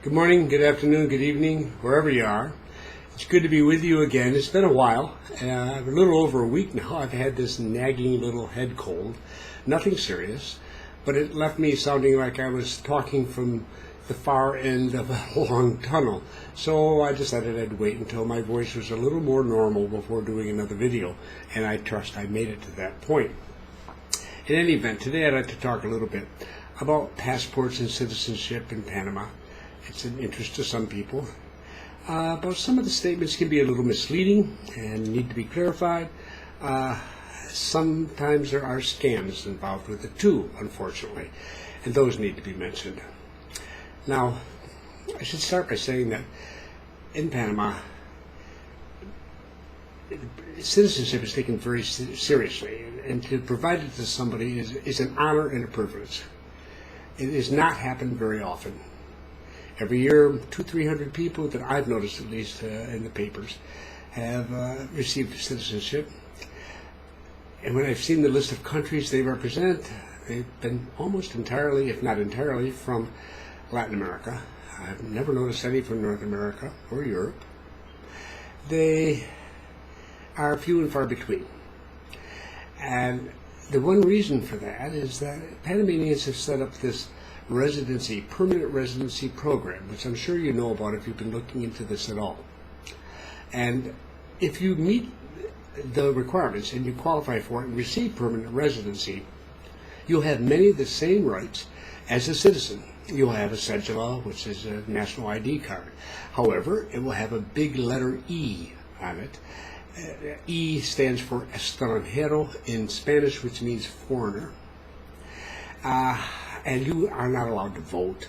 Good morning, good afternoon, good evening, wherever you are. It's good to be with you again. It's been a while, a little over a week now. I've had this nagging little head cold. Nothing serious, but it left me sounding like I was talking from the far end of a long tunnel. So I decided I'd wait until my voice was a little more normal before doing another video, and I trust I made it to that point. In any event, today I'd like to talk a little bit about passports and citizenship in Panama. It's an interest to some people. But some of the statements can be a little misleading and need to be clarified. Sometimes there are scams involved with it too, unfortunately, and those need to be mentioned. Now, I should start by saying that in Panama, citizenship is taken very seriously, and to provide it to somebody is an honor and a privilege. It does not happen very often. Every year, 200-300 people that I've noticed, at least in the papers, have received citizenship. And when I've seen the list of countries they represent, they've been almost entirely, if not entirely, from Latin America. I've never noticed any from North America or Europe. They are few and far between. And the one reason for that is that Panamanians have set up this permanent residency program, which I'm sure you know about if you've been looking into this at all. And if you meet the requirements and you qualify for it and receive permanent residency, you'll have many of the same rights as a citizen. You'll have a cedula, which is a national ID card. However, it will have a big letter E on it. E stands for extranjero in Spanish, which means foreigner. And you are not allowed to vote.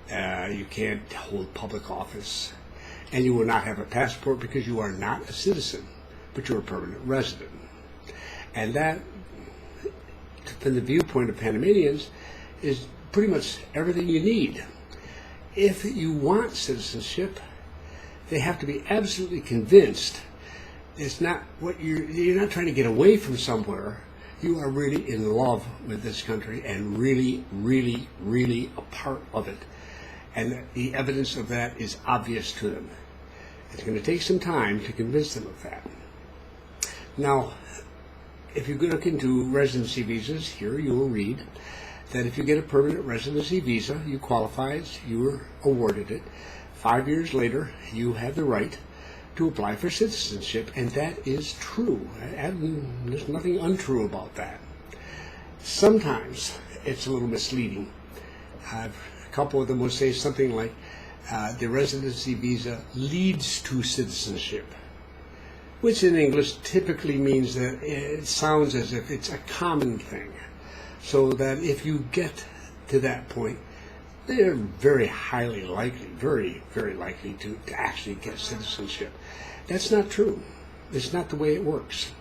You can't hold public office. And you will not have a passport because you are not a citizen, but you're a permanent resident. And that, from the viewpoint of Panamanians, is pretty much everything you need. If you want citizenship, they have to be absolutely convinced it's not what you're not trying to get away from somewhere. You are really in love with this country and really, really, really a part of it. And the evidence of that is obvious to them. It's going to take some time to convince them of that. Now, if you look into residency visas, here you will read that if you get a permanent residency visa, you qualify, you were awarded it. 5 years later, you have the right to apply for citizenship, and that is true. And there's nothing untrue about that. Sometimes it's a little misleading. A couple of them will say something like, the residency visa leads to citizenship, which in English typically means that it sounds as if it's a common thing, so that if you get to that point, they're very highly likely, very, very likely to actually get citizenship. That's not true. It's not the way it works.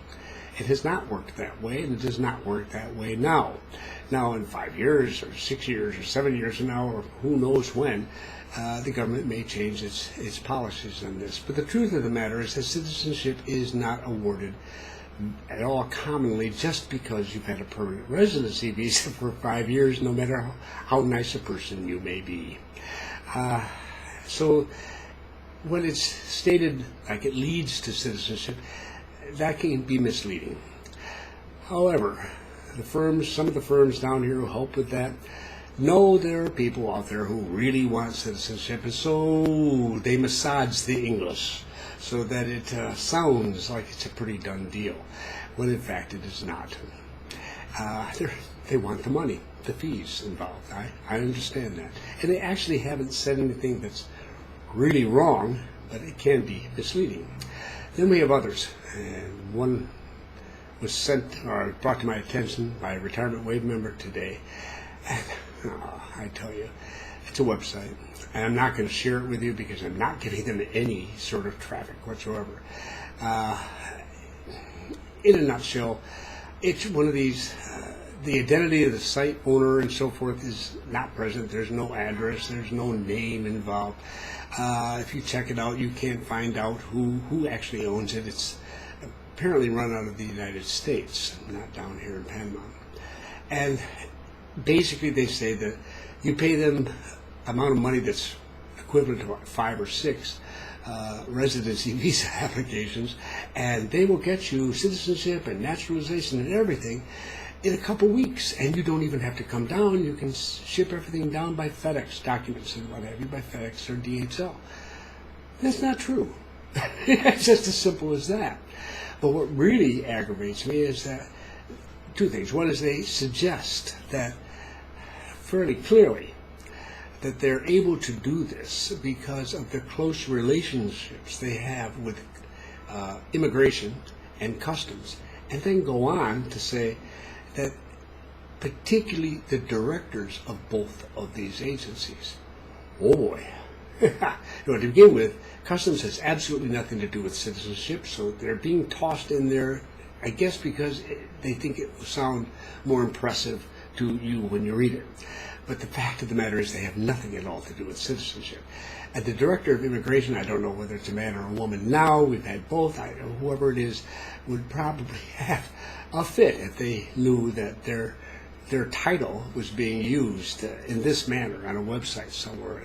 It has not worked that way, and it does not work that way now. Now, in 5 years, or 6 years, or 7 years from now, or who knows when, the government may change its policies on this. But the truth of the matter is that citizenship is not awarded at all commonly just because you've had a permanent residency visa for 5 years, no matter how nice a person you may be. So when it's stated like it leads to citizenship, that can be misleading. However, some of the firms down here who help with that know there are people out there who really want citizenship, and so they massage the English so that it sounds like it's a pretty done deal, when in fact it is not. They want the money, the fees involved. I understand that. And they actually haven't said anything that's really wrong, but it can be misleading. Then we have others. And one was brought to my attention by a retirement wave member today. And I tell you, it's a website. And I'm not going to share it with you because I'm not giving them any sort of traffic whatsoever. In a nutshell, it's one of these, the identity of the site owner and so forth is not present. There's no address. There's no name involved. If you check it out, you can't find out who actually owns it. It's apparently run out of the United States, not down here in Panama. And basically they say that you pay them amount of money that's equivalent to 5 or 6 residency visa applications, and they will get you citizenship and naturalization and everything in a couple weeks, and you don't even have to come down. You can ship everything down by FedEx, documents and what have you, by FedEx or DHL. That's not true. It's just as simple as that. But what really aggravates me is that two things. One is they suggest that fairly clearly that they're able to do this because of the close relationships they have with immigration and customs, and then go on to say that particularly the directors of both of these agencies. Oh boy. To begin with, customs has absolutely nothing to do with citizenship, so they're being tossed in there, I guess because they think it will sound more impressive to you when you read it. But the fact of the matter is they have nothing at all to do with citizenship. And the director of immigration, I don't know whether it's a man or a woman now, we've had both, whoever it is, would probably have a fit if they knew that their title was being used in this manner on a website somewhere.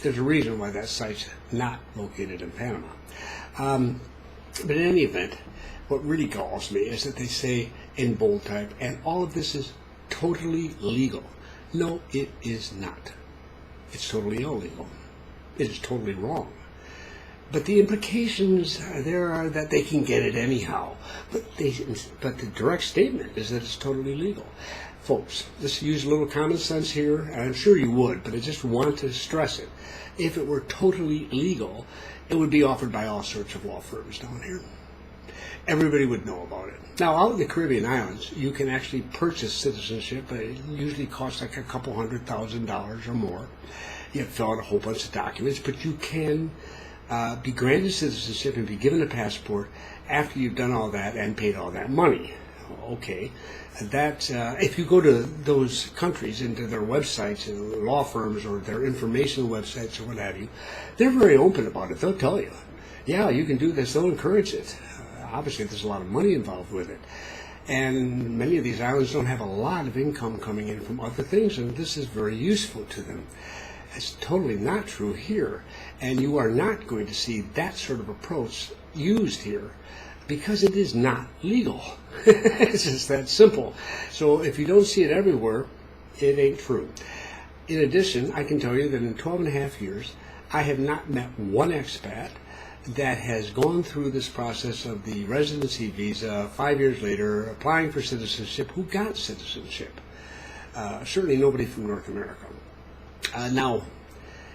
There's a reason why that site's not located in Panama. But in any event, what really galls me is that they say in bold type, and all of this is totally legal. No, it is not. It's totally illegal. It is totally wrong. But the implications there are that they can get it anyhow. But the direct statement is that it's totally legal. Folks, let's use a little common sense here, and I'm sure you would, but I just want to stress it. If it were totally legal, it would be offered by all sorts of law firms down here. Everybody would know about it. Now, out in the Caribbean islands, you can actually purchase citizenship, but it usually costs like a couple $100,000 or more. You have to fill out a whole bunch of documents, but you can be granted citizenship and be given a passport after you've done all that and paid all that money. Okay, that if you go to those countries, into their websites and law firms or their information websites or what have you, they're very open about it. They'll tell you, yeah, you can do this. They'll encourage it. Obviously, there's a lot of money involved with it. And many of these islands don't have a lot of income coming in from other things, and this is very useful to them. It's totally not true here, and you are not going to see that sort of approach used here because it is not legal. It's just that simple. So if you don't see it everywhere, it ain't true. In addition, I can tell you that in 12 and a half years, I have not met one expat that has gone through this process of the residency visa 5 years later, applying for citizenship, who got citizenship. Certainly nobody from North America. Now,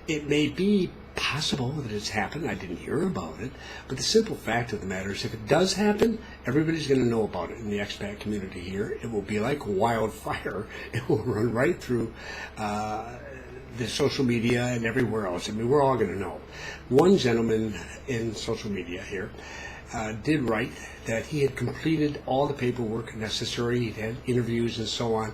it may be possible that it's happened. I didn't hear about it. But the simple fact of the matter is if it does happen, everybody's going to know about it in the expat community here. It will be like wildfire. It will run right through the social media and everywhere else. I mean, we're all going to know. One gentleman in social media here did write that he had completed all the paperwork necessary. He'd had interviews and so on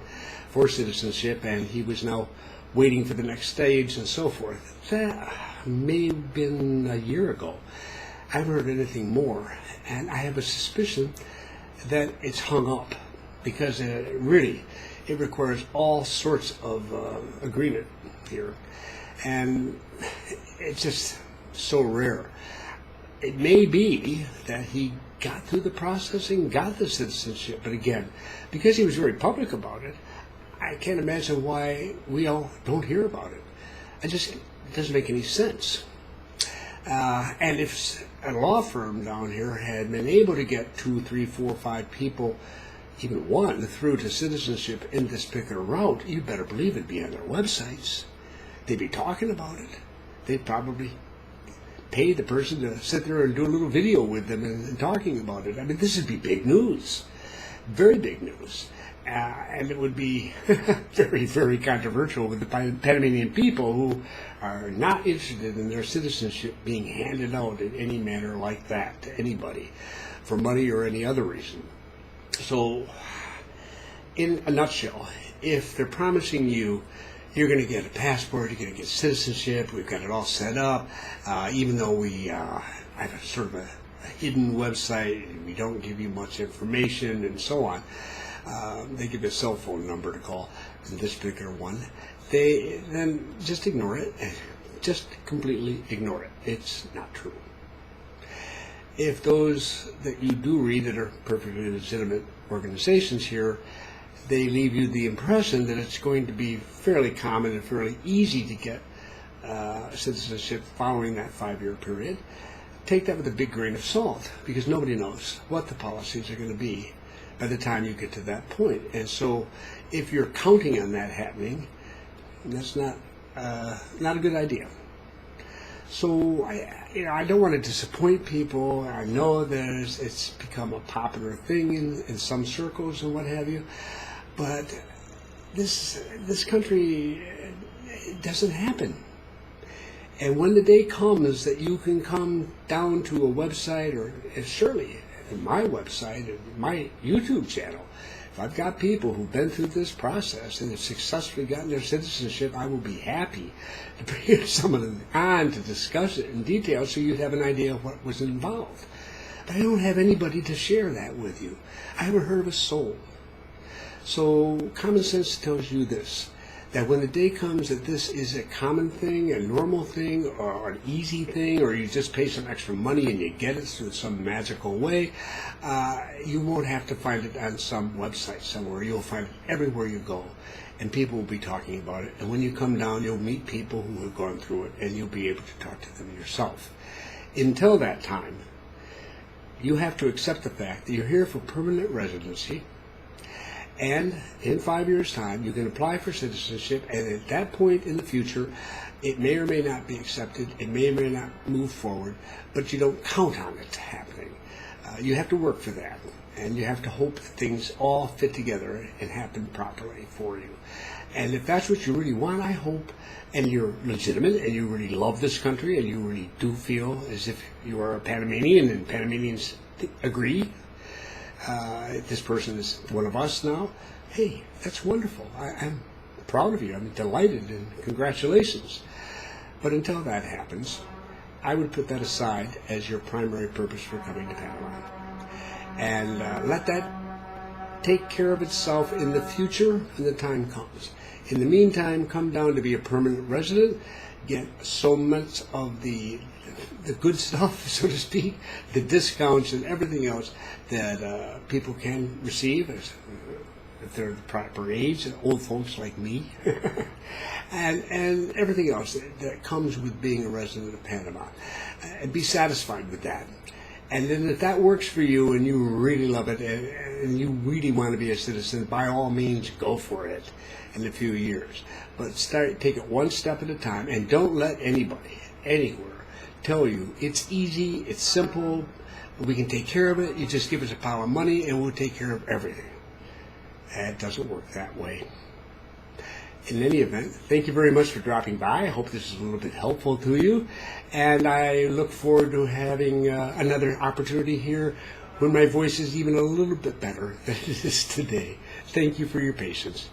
for citizenship, and he was now waiting for the next stage and so forth. That may have been a year ago. I haven't heard anything more, and I have a suspicion that it's hung up because it requires all sorts of agreement here, and it's just so rare. It may be that he got through the processing, got the citizenship, but again, because he was very public about it, I can't imagine why we all don't hear about it. It doesn't make any sense. And if a law firm down here had been able to get 2, 3, 4, 5 people, even one, through to citizenship in this particular route, you better believe it'd be on their websites. They'd be talking about it. They'd probably pay the person to sit there and do a little video with them and talking about it. I mean, this would be big news, very big news. And it would be very, very controversial with the Panamanian people who are not interested in their citizenship being handed out in any manner like that to anybody for money or any other reason. So, in a nutshell, if they're promising you you're going to get a passport, you're going to get citizenship, we've got it all set up, even though we have a sort of a hidden website, we don't give you much information and so on. They give you a cell phone number to call, this particular one. then just ignore it. Just completely ignore it. It's not true. If those that you do read that are perfectly legitimate organizations here, they leave you the impression that it's going to be fairly common and fairly easy to get citizenship following that 5-year period, take that with a big grain of salt, because nobody knows what the policies are going to be by the time you get to that point. And so if you're counting on that happening, that's not a good idea. So I don't want to disappoint people. I know it's become a popular thing in some circles and what have you, but this country, it doesn't happen. And when the day comes that you can come down to a website, or surely my website, my YouTube channel, if I've got people who've been through this process and have successfully gotten their citizenship, I will be happy to bring some of them on to discuss it in detail so you'd have an idea of what was involved. But I don't have anybody to share that with you. I haven't heard of a soul. So common sense tells you this, that when the day comes that this is a common thing, a normal thing, or an easy thing, or you just pay some extra money and you get it through some magical way, you won't have to find it on some website somewhere. You'll find it everywhere you go, and people will be talking about it. And when you come down, you'll meet people who have gone through it, and you'll be able to talk to them yourself. Until that time, you have to accept the fact that you're here for permanent residency, and in 5 years' time, you can apply for citizenship, and at that point in the future, it may or may not be accepted, it may or may not move forward, but you don't count on it happening. You have to work for that, and you have to hope that things all fit together and happen properly for you. And if that's what you really want, I hope, and you're legitimate, and you really love this country, and you really do feel as if you are a Panamanian, and Panamanians agree, this person is one of us now, hey, that's wonderful. I'm proud of you. I'm delighted, and congratulations. But until that happens, I would put that aside as your primary purpose for coming to Panama. And let that take care of itself in the future when the time comes. In the meantime, come down to be a permanent resident, get so much of the good stuff, so to speak, the discounts and everything else that people can receive if they're the proper age, old folks like me, and everything else that comes with being a resident of Panama. And be satisfied with that. And then if that works for you and you really love it and you really want to be a citizen, by all means, go for it in a few years. But take it one step at a time, and don't let anybody, anywhere, tell you it's easy, it's simple, we can take care of it, you just give us a pile of money and we'll take care of everything. It doesn't work that way. In any event, thank you very much for dropping by. I hope this is a little bit helpful to you, and I look forward to having another opportunity here when my voice is even a little bit better than it is today. Thank you for your patience.